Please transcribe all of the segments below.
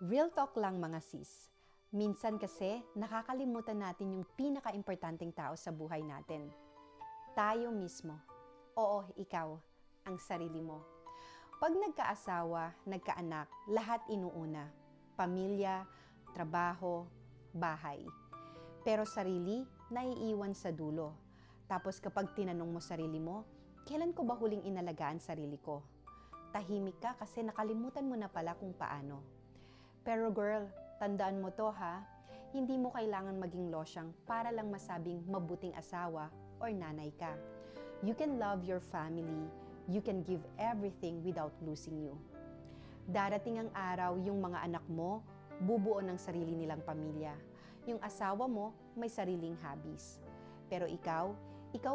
Real talk lang mga sis. Minsan kasi nakakalimutan natin yung pinaka-importanting tao sa buhay natin. Tayo mismo. Oo, ikaw, ang sarili mo. Pag nagkaasawa, nagkaanak, lahat inuuna. Pamilya, trabaho, bahay. Pero sarili, naiiwan sa dulo. Tapos kapag tinanong mo sarili mo, kailan ko ba huling inalagaan sarili ko? Tahimik ka kasi nakalimutan mo na pala kung paano. Pero girl, tandaan mo to ha, hindi mo kailangan maging losyang para lang masabing mabuting asawa or nanay ka. You can love your family, you can give everything without losing you. Darating ang araw yung mga anak mo, bubuo ng sarili nilang pamilya. Yung asawa mo, may sariling hobbies. Pero ikaw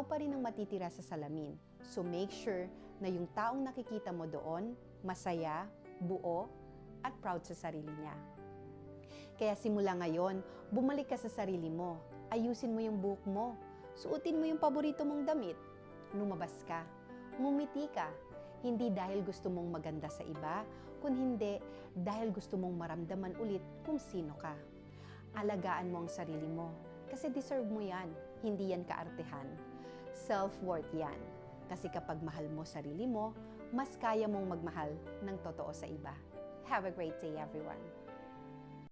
pa rin ang matitira sa salamin. So make sure na yung taong nakikita mo doon, masaya, buo, at proud sa sarili niya. Kaya simula ngayon, bumalik ka sa sarili mo. Ayusin mo yung buhok mo. Suotin mo yung paborito mong damit. Lumabas ka. Ngumiti ka. Hindi dahil gusto mong maganda sa iba, kundi dahil gusto mong maramdaman ulit kung sino ka. Alagaan mo ang sarili mo. Kasi deserve mo yan. Hindi yan kaartehan. Self-worth yan. Kasi kapag mahal mo sarili mo, mas kaya mong magmahal ng totoo sa iba. Have a great day, everyone.